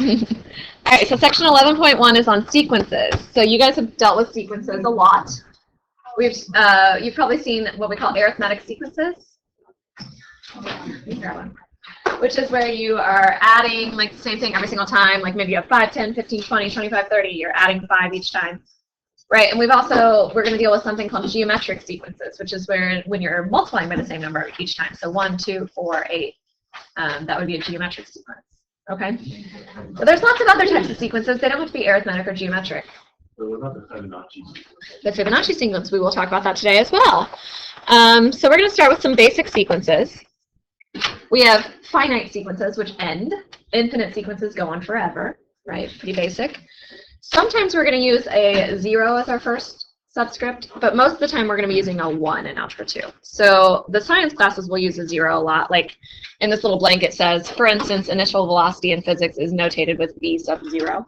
All right, so section 11.1 is on sequences. So you guys have dealt with sequences a lot. You've probably seen what we call arithmetic sequences, which is where you are adding like the same thing every single time. Like maybe you have 5, 10, 15, 20, 25, 30. You're adding 5 each time. Right, and we're going to deal with something called geometric sequences, which is where when you're multiplying by the same number each time. So 1, 2, 4, 8. That would be a geometric sequence. Okay. So there's lots of other types of sequences. They don't have to be arithmetic or geometric. But what about the Fibonacci sequence? The Fibonacci sequence, we will talk about that today as well. So we're going to start with some basic sequences. We have finite sequences, which end. Infinite sequences go on forever. Right, pretty basic. Sometimes we're going to use a 0 as our first subscript, but most of the time we're going to be using a 1 in Algebra 2. So the science classes will use a 0 a lot. Like in this little blank it says, for instance, initial velocity in physics is notated with v sub 0.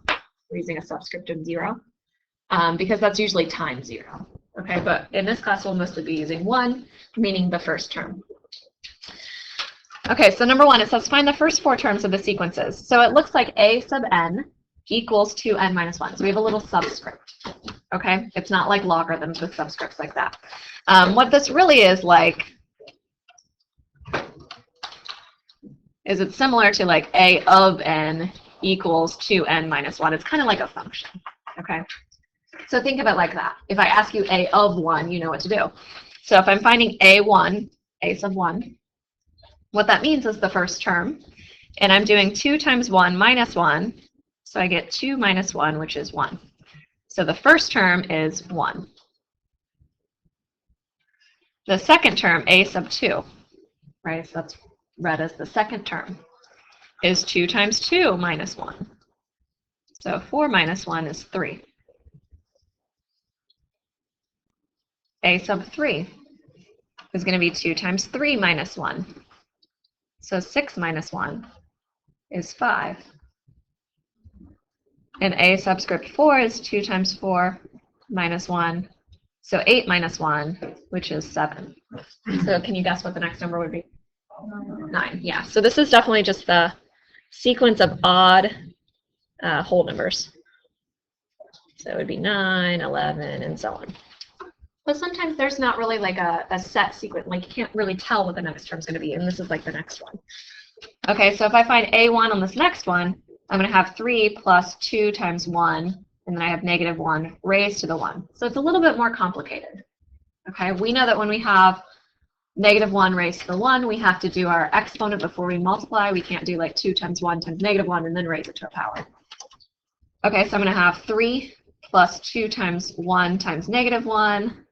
We're using a subscript of 0 because that's usually times 0. Okay, but in this class we'll mostly be using 1, meaning the first term. Okay, so number 1, it says find the first 4 terms of the sequences. So it looks like a sub n equals 2n minus 1. So we have a little subscript. Okay, it's not like logarithms with subscripts like that. What this really is like is it's similar to like a of n equals 2n minus 1. It's kind of like a function. Okay, so think of it like that. If I ask you a of 1, you know what to do. So if I'm finding a1, a sub 1, what that means is the first term, and I'm doing 2 times 1 minus 1, so I get 2 minus 1, which is 1. So the first term is 1. The second term, a sub 2, right, so that's read as the second term, is 2 times 2 minus 1. So 4 minus 1 is 3. A sub 3 is going to be 2 times 3 minus 1. So 6 minus 1 is 5. And a subscript 4 is 2 times 4 minus 1. So 8 minus 1, which is 7. So can you guess what the next number would be? 9. Yeah. So this is definitely just the sequence of odd whole numbers. So it would be 9, 11, and so on. But sometimes there's not really like a set sequence. Like you can't really tell what the next term is going to be. And this is like the next one. Okay, so if I find a1 on this next one, I'm going to have 3 plus 2 times 1, and then I have negative 1 raised to the 1. So it's a little bit more complicated. Okay, we know that when we have negative 1 raised to the 1, we have to do our exponent before we multiply. We can't do like 2 times 1 times negative 1 and then raise it to a power. Okay, so I'm going to have 3 plus 2 times 1 times negative 1.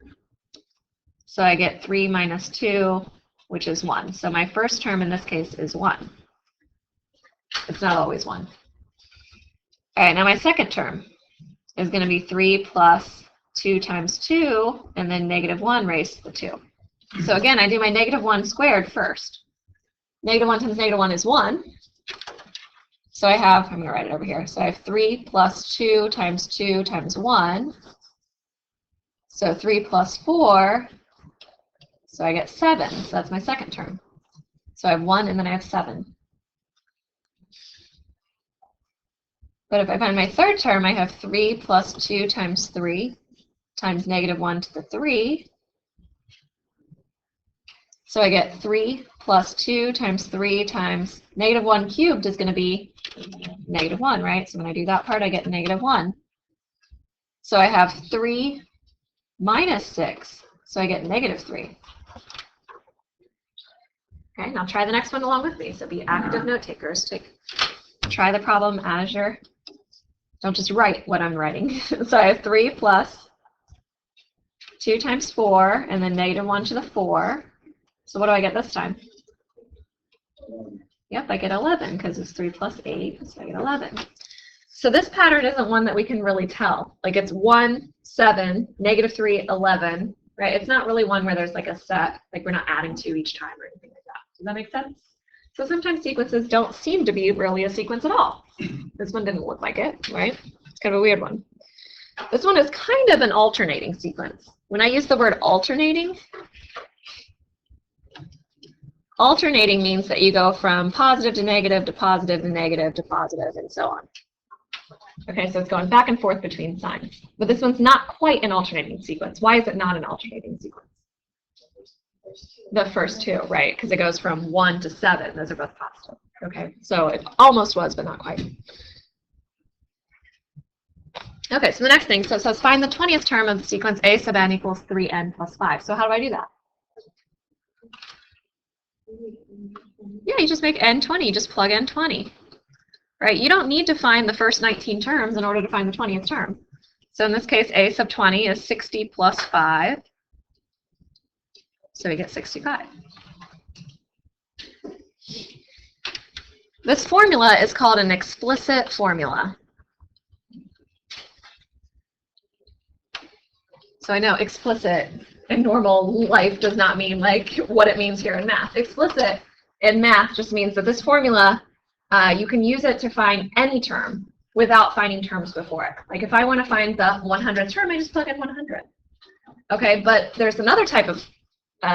So I get 3 minus 2, which is 1. So my first term in this case is 1. It's not always 1. All right, now my second term is going to be 3 plus 2 times 2, and then negative 1 raised to the 2. So again, I do my negative 1 squared first. Negative 1 times negative 1 is 1. So I have, I'm going to write it over here. So I have 3 plus 2 times 1. So 3 plus 4, so I get 7. So that's my second term. So I have 1 and then I have 7. But if I find my third term, I have 3 plus 2 times 3 times negative 1 to the 3. So I get 3 plus 2 times 3 times negative 1 cubed is going to be negative 1, right? So when I do that part, I get negative 1. So I have 3 minus 6, so I get negative 3. Okay, now try the next one along with me. So be active note takers. Try the problem as you're, don't just write what I'm writing. So I have 3 plus 2 times 4, and then negative 1 to the 4. So what do I get this time? Yep, I get 11, because it's 3 plus 8, so I get 11. So this pattern isn't one that we can really tell. Like it's 1, 7, negative 3, 11, right? It's not really one where there's like a set, like we're not adding 2 each time or anything like that. Does that make sense? So sometimes sequences don't seem to be really a sequence at all. This one didn't look like it, right? It's kind of a weird one. This one is kind of an alternating sequence. When I use the word alternating Alternating means that you go from positive to negative to positive to negative to positive and so on. Okay, so it's going back and forth between signs. But this one's not quite an alternating sequence. Why is it not an alternating sequence? The first two, right, because it goes from 1 to 7. Those are both positive. Okay, so it almost was, but not quite. Okay, so the next thing, so it says find the 20th term of the sequence a sub n equals 3n plus 5. So how do I do that? Yeah, you just make n 20. You just plug in 20. Right? You don't need to find the first 19 terms in order to find the 20th term. So in this case, a sub 20 is 60 plus 5. So we get 65. This formula is called an explicit formula. So I know explicit in normal life does not mean like what it means here in math. Explicit in math just means that this formula, you can use it to find any term without finding terms before it. Like if I want to find the 100th term, I just plug in 100. Okay, but there's another type of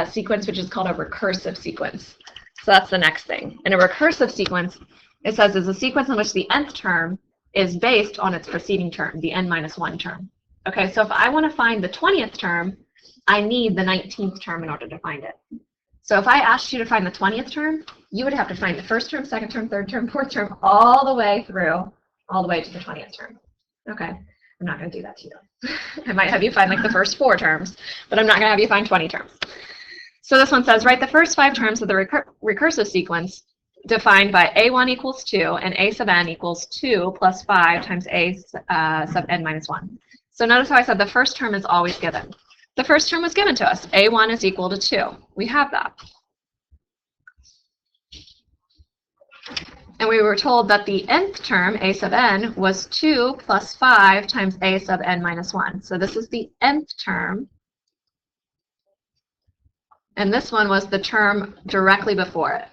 sequence which is called a recursive sequence. So that's the next thing. In a recursive sequence, it says is a sequence in which the nth term is based on its preceding term, the n minus 1 term. Okay, so if I want to find the 20th term, I need the 19th term in order to find it. So if I asked you to find the 20th term, you would have to find the first term, second term, third term, fourth term, all the way through, all the way to the 20th term. Okay, I'm not going to do that to you. I might have you find like the first 4 terms, but I'm not going to have you find 20 terms. So this one says, write the first 5 terms of the recursive sequence defined by a1 equals 2 and a sub n equals 2 plus 5 times a sub n minus 1. So notice how I said the first term is always given. The first term was given to us. a1 is equal to 2. We have that. And we were told that the nth term, a sub n, was 2 plus 5 times a sub n minus 1. So this is the nth term. And this one was the term directly before it.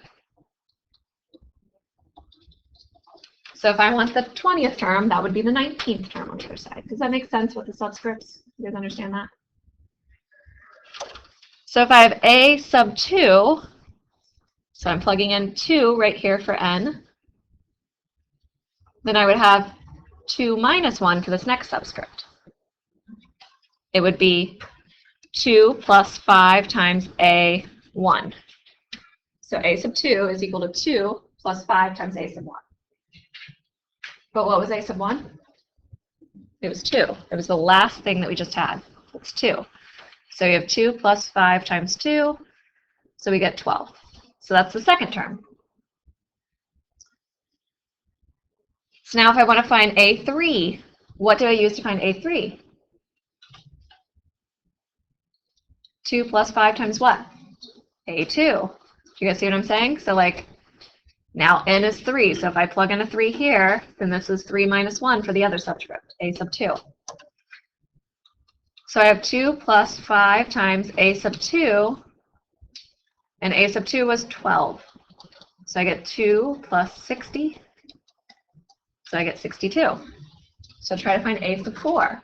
So if I want the 20th term, that would be the 19th term on the other side. Does that make sense with the subscripts? You guys understand that? So if I have a sub 2, so I'm plugging in 2 right here for n, then I would have 2 minus 1 for this next subscript. It would be 2 plus 5 times a1. So a sub 2 is equal to 2 plus 5 times a sub 1. But what was a sub 1? It was 2. It was the last thing that we just had. It's 2. So you have 2 plus 5 times 2, so we get 12. So that's the second term. So now if I want to find a3, what do I use to find a3? 2 plus 5 times what? a2. Do you guys see what I'm saying? So like, now n is 3, so if I plug in a 3 here, then this is 3 minus 1 for the other subscript, a sub 2. So I have 2 plus 5 times a sub 2, and a sub 2 was 12. So I get 2 plus 60, so I get 62. So try to find a sub 4.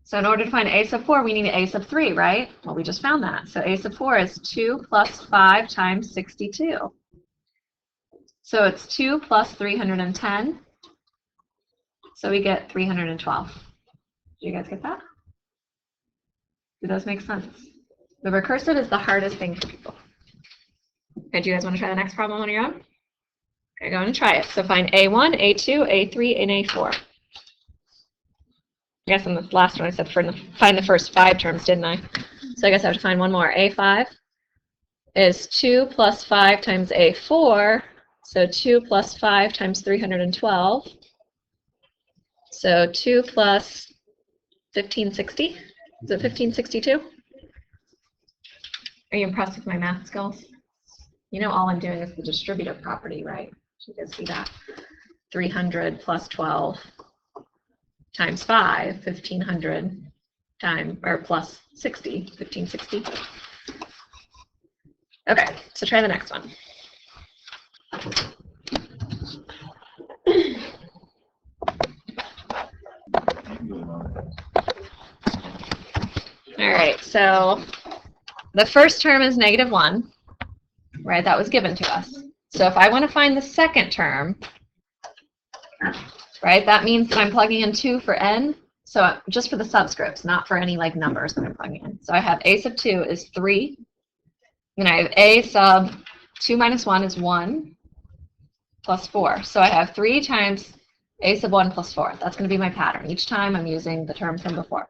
So in order to find a sub 4, we need a sub 3, right? Well, we just found that. So a sub 4 is 2 plus 5 times 62. So it's 2 plus 310. So we get 312. Do you guys get that? Do those make sense? The recursive is the hardest thing for people. Okay, do you guys want to try the next problem on your own? Okay, go and try it. So find a1, a2, a3, and a4. I guess on the last one I said find the first 5 terms, didn't I? So I guess I have to find one more. A5 is 2 plus 5 times a4, so 2 plus 5 times 312. So 2 plus 1560. Is it 1562? Are you impressed with my math skills? You know all I'm doing is the distributive property, right? You guys see that? 300 plus 12. Times 5, 1500 times, or plus 60, 1560. Okay, so try the next one. All right, so the first term is -1, right? That was given to us. So if I want to find the second term, right, that means that I'm plugging in 2 for n. So just for the subscripts, not for any like numbers that I'm plugging in. So I have a sub 2 is 3. Then I have a sub 2 minus 1 is 1 plus 4. So I have 3 times a sub 1 plus 4. That's going to be my pattern. Each time I'm using the term from before.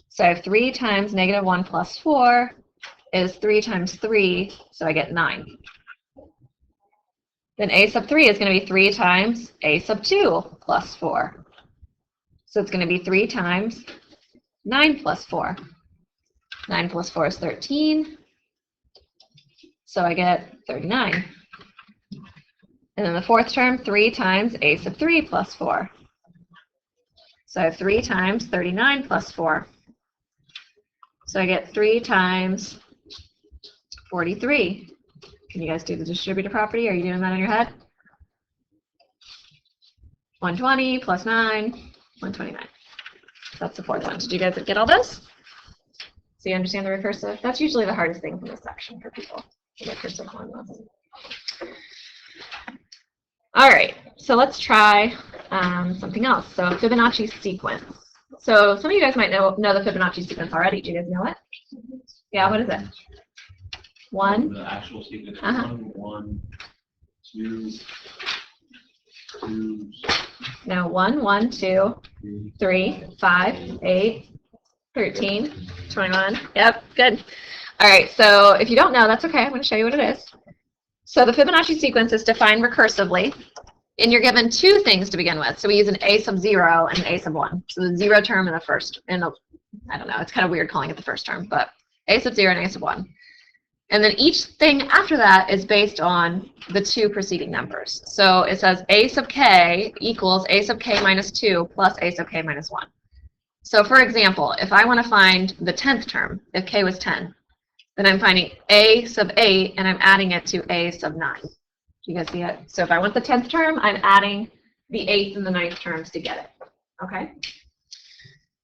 So I have 3 times -1 plus 4 is 3 times 3, so I get 9. Then a sub 3 is going to be 3 times a sub 2 plus 4. So it's going to be 3 times 9 plus 4. 9 plus 4 is 13. So I get 39. And then the fourth term, 3 times a sub 3 plus 4. So I have 3 times 39 plus 4. So I get 3 times 43. Can you guys do the distributive property? Are you doing that in your head? 120 plus 9, 129. That's the fourth one. Did you guys get all this? So you understand the recursive? That's usually the hardest thing from this section for people, the recursive formulas. All right, so let's try something else. So Fibonacci sequence. So some of you guys might know the Fibonacci sequence already. Do you guys know it? Yeah, what is it? 1. The actual sequence. 1, 2, 2. No, 1, 1, 2, 3, 5, 8, 13, 21. Yep, good. All right, so if you don't know, that's okay. I'm going to show you what it is. So the Fibonacci sequence is defined recursively, and you're given 2 things to begin with. So we use an a sub 0 and an a sub 1. So the 0 term in the first, I don't know, it's kind of weird calling it the first term, but a sub 0 and a sub 1. And then each thing after that is based on the 2 preceding numbers. So it says a sub k equals a sub k minus 2 plus a sub k minus 1. So for example, if I want to find the 10th term, if k was 10, then I'm finding a sub 8 and I'm adding it to a sub 9. Do you guys see it? So if I want the 10th term, I'm adding the 8th and the 9th terms to get it. Okay?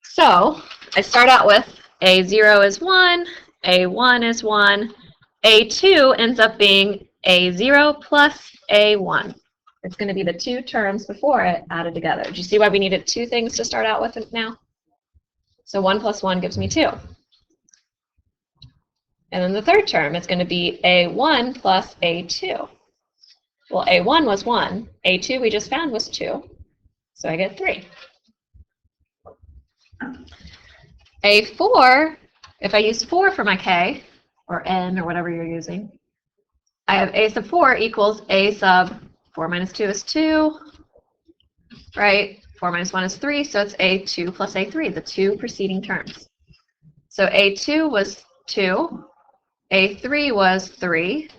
So I start out with a0 is 1, a1 is 1, a2 ends up being a0 plus a1. It's going to be the 2 terms before it added together. Do you see why we needed 2 things to start out with now? So 1 plus 1 gives me 2. And then the third term is going to be a1 plus a2. Well, a1 was 1. a2 we just found was 2. So I get 3. a4, if I use 4 for my k, or n, or whatever you're using, I have a sub 4 equals a sub 4 minus 2 is 2, right? 4 minus 1 is 3, so it's a2 plus a3, the 2 preceding terms. So a2 was 2, a3 was 3,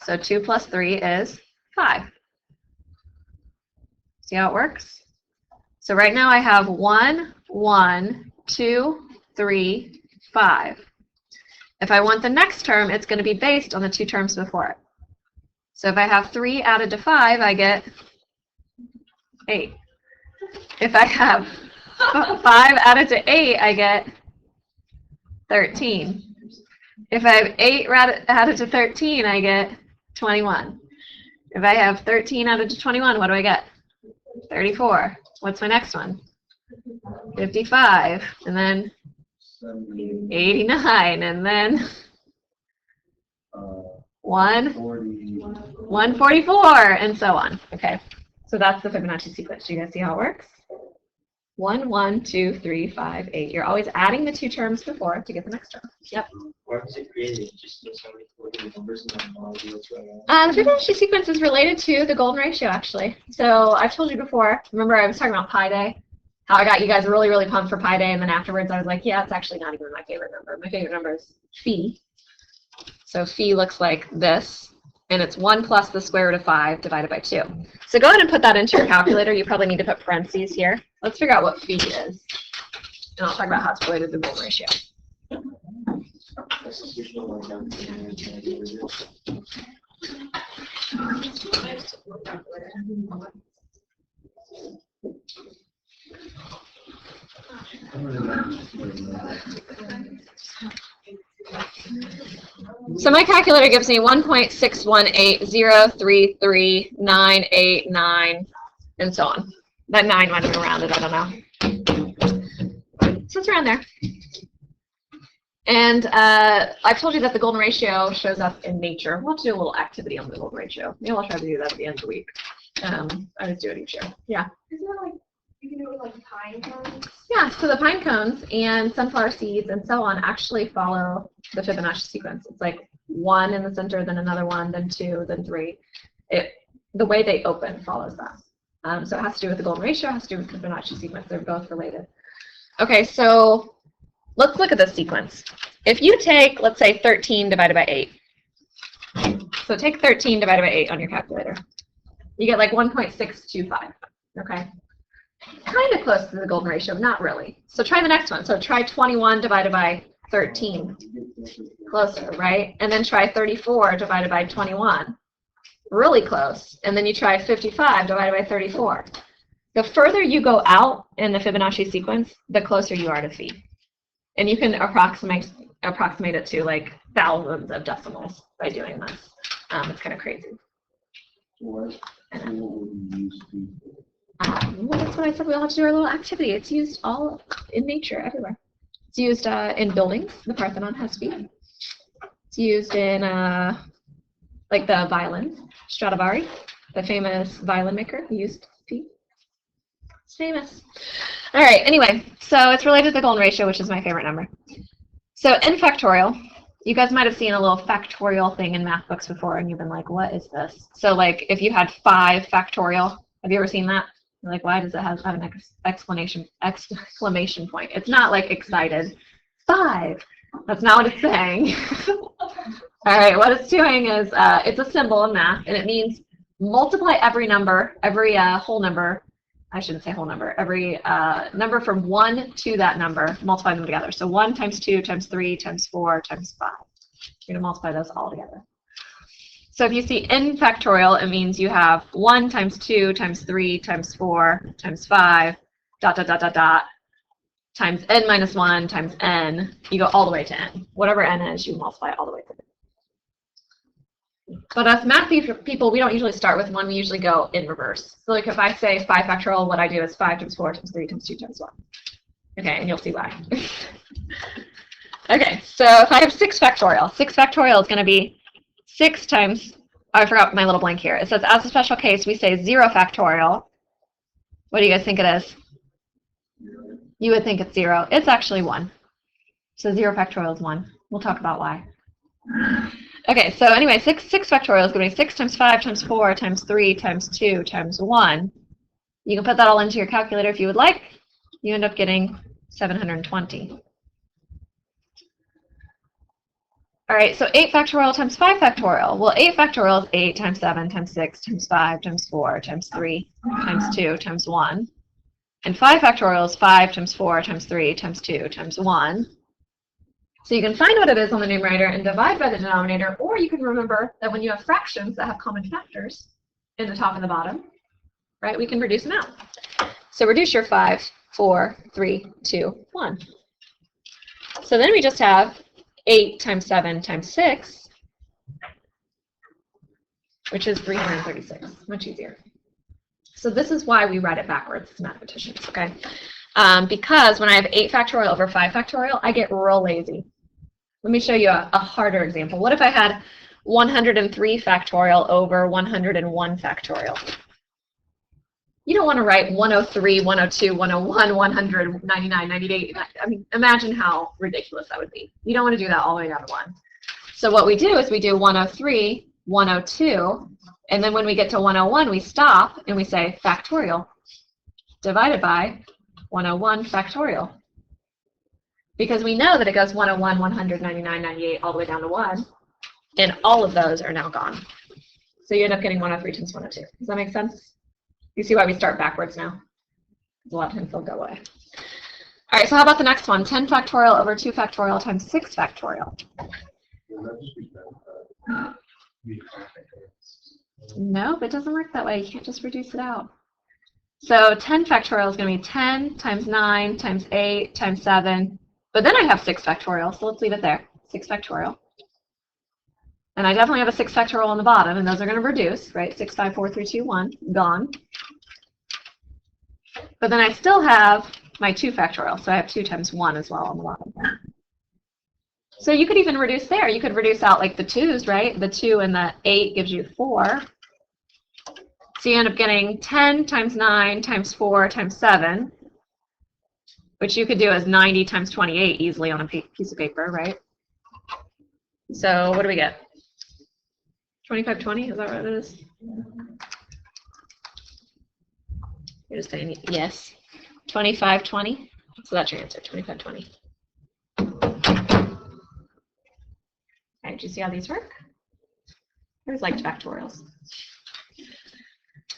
so 2 plus 3 is 5. See how it works? So right now I have 1, 1, 2, 3, 5. If I want the next term, it's going to be based on the 2 terms before it. So if I have 3 added to 5, I get 8. If I have 5 added to 8, I get 13. If I have 8 added to 13, I get 21. If I have 13 added to 21, what do I get? 34. What's my next one? 55. And then 89. And then 144, and so on. Okay, so that's the Fibonacci sequence. Do you guys see how it works? 1, 1, 2, 3, 5, 8. You're always adding the 2 terms before to get the next term. Yep. Why was it created? Just so somebody put the numbers and then molecules right The Fibonacci sequence is related to the golden ratio, actually. So I've told you before, remember I was talking about pi day? How I got you guys really, really pumped for pi day, and then afterwards I was like, yeah, it's actually not even my favorite number. My favorite number is phi. So phi looks like this, and it's 1 plus the square root of 5 divided by 2. So go ahead and put that into your calculator. You probably need to put parentheses here. Let's figure out what phi is, and I'll talk about how it's related to the golden ratio. So my calculator gives me 1.618033989 and so on. That 9 might have been rounded, I don't know. So it's around there. And I've told you that the golden ratio shows up in nature. We'll have to do a little activity on the golden ratio. Maybe I'll try to do that at the end of the week. I just do it each year. Yeah. Isn't that like, you can do it with like pine cones? Yeah, so the pine cones and sunflower seeds and so on actually follow the Fibonacci sequence. It's like 1 in the center, then another 1, then 2, then 3. The way they open follows that. So it has to do with the golden ratio, it has to do with the Fibonacci sequence. They're both related. Okay, so let's look at this sequence. If you take, let's say, 13 divided by 8. So take 13 divided by 8 on your calculator. You get like 1.625, okay? Kind of close to the golden ratio, not really. So try the next one. So try 21 divided by 13. Closer, right? And then try 34 divided by 21. Really close. And then you try 55 divided by 34. The further you go out in the Fibonacci sequence, the closer you are to phi. And you can approximate it to like thousands of decimals by doing this. It's kind of crazy. Well, that's what I said. We all have to do our little activity. It's used all in nature, everywhere. It's used in buildings. The Parthenon has phi. It's used in like the violin. Stradivari, the famous violin maker, he used phi. It's famous. All right. Anyway, so it's related to the golden ratio, which is my favorite number. So n factorial. You guys might have seen a little factorial thing in math books before, and you've been like, "What is this?" So, like, if you had 5 factorial, have you ever seen that? You're like, why does it have an exclamation point? It's not like excited. 5. That's not what it's saying. All right, what it's doing is it's a symbol in math, and it means multiply every number, every whole number. I shouldn't say whole number. Every number from 1 to that number, multiply them together. So 1 times 2 times 3 times 4 times 5. You're going to multiply those all together. So if you see n factorial, it means you have 1 times 2 times 3 times 4 times 5, dot, dot, dot, dot, dot, times n minus 1 times n. You go all the way to n. Whatever n is, you multiply all the way to n. But us math people, we don't usually start with 1. We usually go in reverse. So like if I say 5 factorial, what I do is 5 times 4 times 3 times 2 times 1. Okay, and you'll see why. Okay, so if I have 6 factorial, 6 factorial is going to be 6 times, oh, I forgot my little blank here. It says, as a special case, we say 0 factorial. What do you guys think it is? You would think it's 0. It's actually 1. So 0 factorial is 1. We'll talk about why. Okay, so anyway, 6 factorial is going to be 6 times 5 times 4 times 3 times 2 times 1. You can put that all into your calculator if you would like. You end up getting 720. All right, so 8 factorial times 5 factorial. Well, 8 factorial is 8 times 7 times 6 times 5 times 4 times 3 times 2 times 1. And 5 factorial is 5 times 4 times 3 times 2 times 1. So you can find what it is on the numerator and divide by the denominator, or you can remember that when you have fractions that have common factors in the top and the bottom, right, we can reduce them out. So reduce your 5, 4, 3, 2, 1. So then we just have 8 times 7 times 6, which is 336. Much easier. So this is why we write it backwards as mathematicians, okay? Because when I have 8 factorial over 5 factorial, I get real lazy. Let me show you a harder example. What if I had 103 factorial over 101 factorial? You don't want to write 103, 102, 101, 100, 99, 98. I mean, imagine how ridiculous that would be. You don't want to do that all the way down to 1. So what we do is we do 103, 102, and then when we get to 101, we stop and we say factorial divided by 101 factorial. Because we know that it goes 101, 100, 99, 98, all the way down to 1, and all of those are now gone. So you end up getting 103 times 102. Does that make sense? You see why we start backwards now? A lot of times they'll go away. All right, so how about the next one? 10 factorial over 2 factorial times 6 factorial. Nope, it doesn't work that way. You can't just reduce it out. So 10 factorial is going to be 10 times 9 times 8 times 7. But then I have 6 factorial, so let's leave it there. 6 factorial. And I definitely have a 6 factorial on the bottom, and those are going to reduce, right? 6, 5, 4, 3, 2, 1, gone. But then I still have my 2 factorial, so I have 2 times 1 as well on the bottom. So you could even reduce there. You could reduce out like the 2's, right? The 2 and the 8 gives you 4. So you end up getting 10 times 9 times 4 times 7, which you could do as 90 times 28 easily on a piece of paper, right? So what do we get? 2520, is that what it is? You're just saying yes. 2520. So that's your answer, 2520. Okay, do you see how these work? I always liked factorials.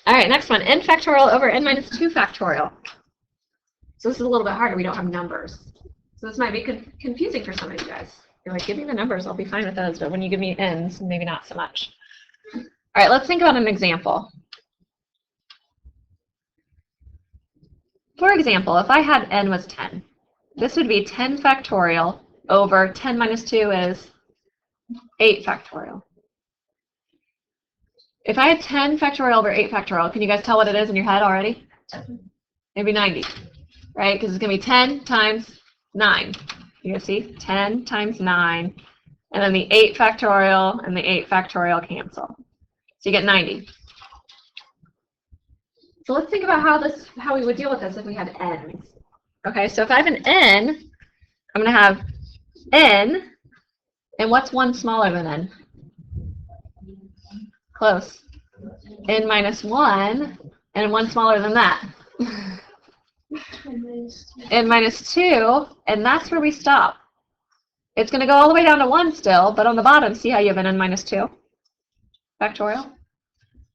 All right, next one, n factorial over n minus 2 factorial. So this is a little bit harder. We don't have numbers. So this might be confusing for some of you guys. You're like, give me the numbers, I'll be fine with those. But when you give me n's, maybe not so much. All right, let's think about an example. For example, if I had n was 10, this would be 10 factorial over 10 minus 2 is 8 factorial. If I had 10 factorial over 8 factorial, can you guys tell what it is in your head already? It'd be 90, right? Because it's going to be 10 times 9. You can see 10 times 9, and then the 8 factorial and the 8 factorial cancel. So you get 90. So let's think about how we would deal with this if we had n's. Okay, so if I have an n, I'm going to have n, and what's one smaller than n? Close. N minus 1, and one smaller than that. N minus 2, and that's where we stop. It's going to go all the way down to 1 still, but on the bottom, see how you have an n minus 2 factorial?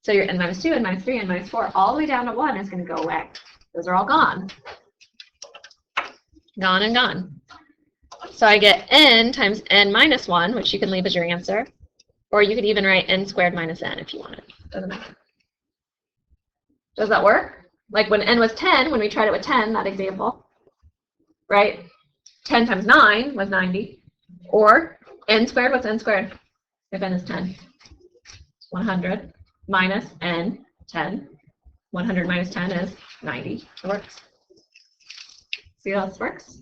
So your n minus 2, n minus 3, n minus 4, all the way down to 1 is going to go away. Those are all gone. Gone and gone. So I get n times n minus 1, which you can leave as your answer. Or you could even write n squared minus n if you wanted. Doesn't matter. Does that work? Like when n was 10, when we tried it with 10, that example, right? 10 times 9 was 90. Or n squared, what's n squared? If n is 10. 100 minus n, 10. 100 minus 10 is 90. It works. See how this works?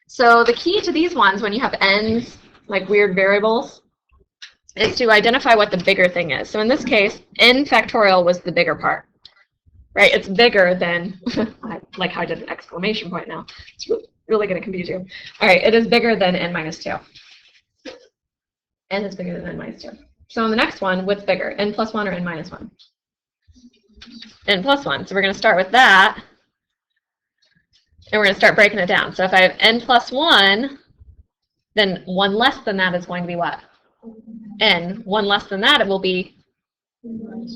So the key to these ones, when you have n's, like weird variables, is to identify what the bigger thing is. So in this case, n factorial was the bigger part, right? It's bigger than, I like how I did an exclamation point now. It's really going to confuse you. All right, it is bigger than n minus 2. N is bigger than n minus 2. So in the next one, what's bigger, n plus 1 or n minus 1? N plus 1. So we're going to start with that, and we're going to start breaking it down. So if I have n plus 1, then 1 less than that is going to be what? N. 1 less than that, it will be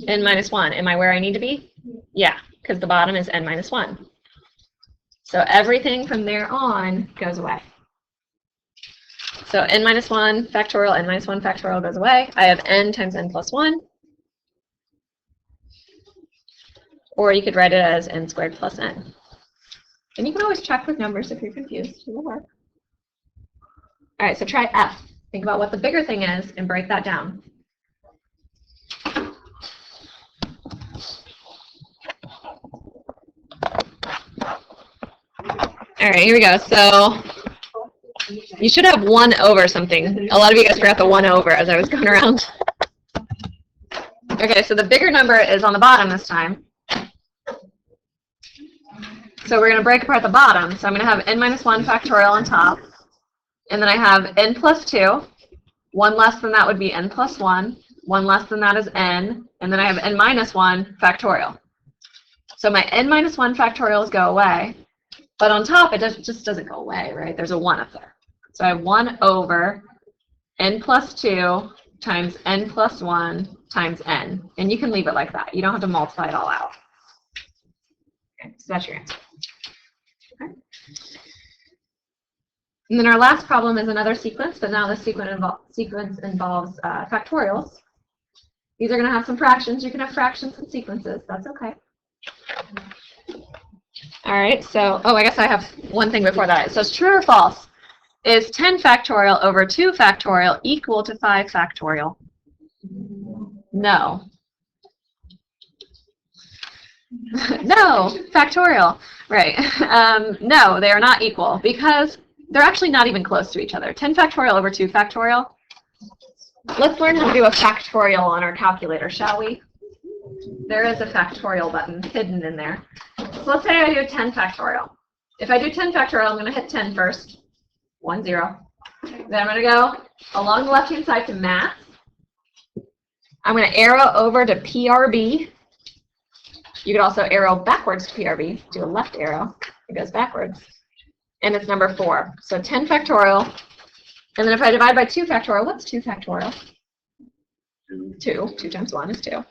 n minus 1. Am I where I need to be? Yeah, because the bottom is n minus 1. So everything from there on goes away. So n minus 1 factorial, n minus 1 factorial goes away. I have n times n plus 1. Or you could write it as n squared plus n. And you can always check with numbers if you're confused. It will work. All right, so try F. Think about what the bigger thing is and break that down. All right, here we go. So you should have 1 over something. A lot of you guys forgot the 1 over as I was going around. Okay, so the bigger number is on the bottom this time. So we're going to break apart the bottom. So I'm going to have n minus 1 factorial on top. And then I have n plus 2. 1 less than that would be n plus 1. 1 less than that is n. And then I have n minus 1 factorial. So my n minus 1 factorials go away. But on top, it just doesn't go away, right? There's a 1 up there. So I have 1 over n plus 2 times n plus 1 times n. And you can leave it like that. You don't have to multiply it all out. Okay, so that's your answer. Okay. And then our last problem is another sequence, but now this sequence involves factorials. These are going to have some fractions. You can have fractions and sequences. That's okay. All right, so, oh, I guess I have one thing before that. It says true or false. Is 10 factorial over 2 factorial equal to 5 factorial? No. No, factorial. Right. No, they are not equal because they're actually not even close to each other. 10 factorial over 2 factorial. Let's learn how to do a factorial on our calculator, shall we? There is a factorial button hidden in there. So let's say I do 10 factorial. If I do 10 factorial, I'm going to hit 10 first. 1, 0. Then I'm going to go along the left-hand side to math. I'm going to arrow over to PRB. You could also arrow backwards to PRB. Do a left arrow. It goes backwards. And it's number 4. So 10 factorial. And then if I divide by 2 factorial, what's 2 factorial? 2. 2 times 1 is 2.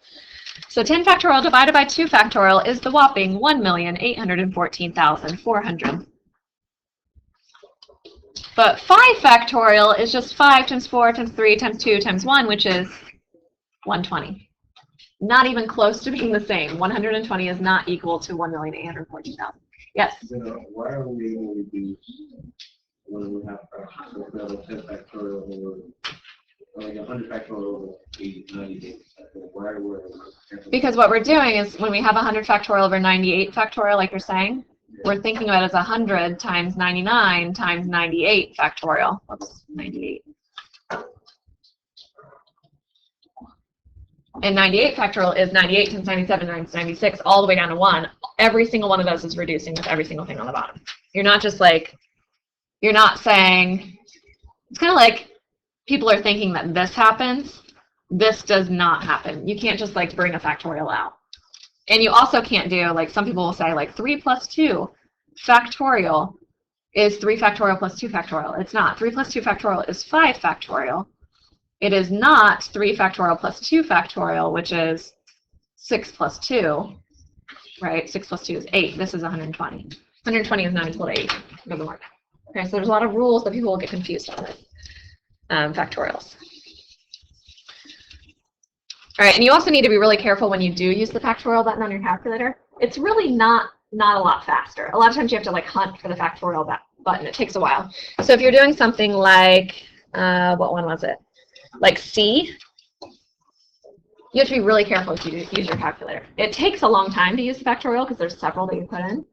So 10 factorial divided by 2 factorial is the whopping 1,814,400. But 5 factorial is just 5 times 4 times 3 times 2 times 1, which is 120. Not even close to being the same. 120 is not equal to 1,814,000. Yes? Why are we able to do when we have fractions? So if we have a 10 factorial over, like 100 factorial over 80, 98, why are we? Because what we're doing is when we have 100 factorial over 98 factorial, like you're saying, we're thinking of it as 100 times 99 times 98 factorial. Whoops, 98. And 98 factorial is 98 times 97 times 96 all the way down to 1. Every single one of those is reducing with every single thing on the bottom. You're not just like, you're not saying, it's kind of like people are thinking that this happens. This does not happen. You can't just like bring a factorial out. And you also can't do, like some people will say, like 3 plus 2 factorial is 3 factorial plus 2 factorial. It's not. 3 plus 2 factorial is 5 factorial. It is not 3 factorial plus 2 factorial, which is 6 plus 2, right? 6 plus 2 is 8. This is 120. 120 is not equal to 8. It doesn't work. Okay, so there's a lot of rules that people will get confused on with factorials. All right, and you also need to be really careful when you do use the factorial button on your calculator. It's really not a lot faster. A lot of times you have to like hunt for the factorial button. It takes a while. So if you're doing something like, what one was it? Like C, you have to be really careful if you use your calculator. It takes a long time to use the factorial because there's several that you put in.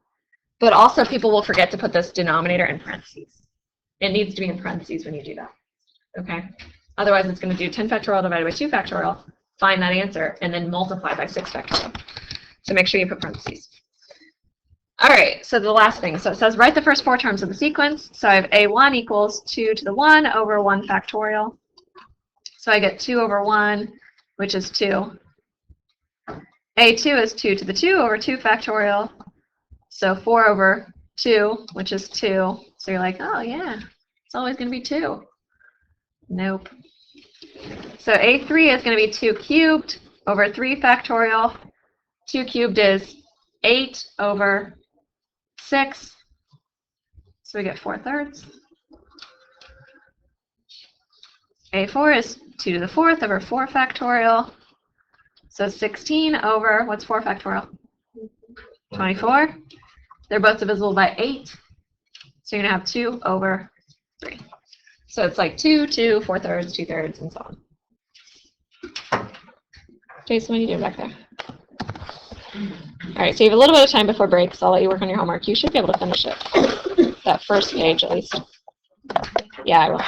But also people will forget to put this denominator in parentheses. It needs to be in parentheses when you do that. Okay? Otherwise it's going to do 10 factorial divided by 2 factorial. Find that answer, and then multiply by 6 factorial. So make sure you put parentheses. All right, so the last thing. So it says write the first 4 terms of the sequence. So I have A1 equals 2 to the 1 over 1 factorial. So I get 2 over 1, which is 2. A2 is 2 to the 2 over 2 factorial. So 4 over 2, which is 2. So you're like, oh, yeah, it's always going to be 2. Nope. So A3 is going to be 2 cubed over 3 factorial. 2 cubed is 8 over 6. So we get 4/3. A4 is 2 to the 4th over 4 factorial. So 16 over, what's 4 factorial? 24. They're both divisible by 8. So you're going to have 2 over 3. So it's like 2, 2, 4/3, 2/3, and so on. Jason, what are you doing back there? All right, so you have a little bit of time before break, so I'll let you work on your homework. You should be able to finish it. That first page, at least. Yeah, I will.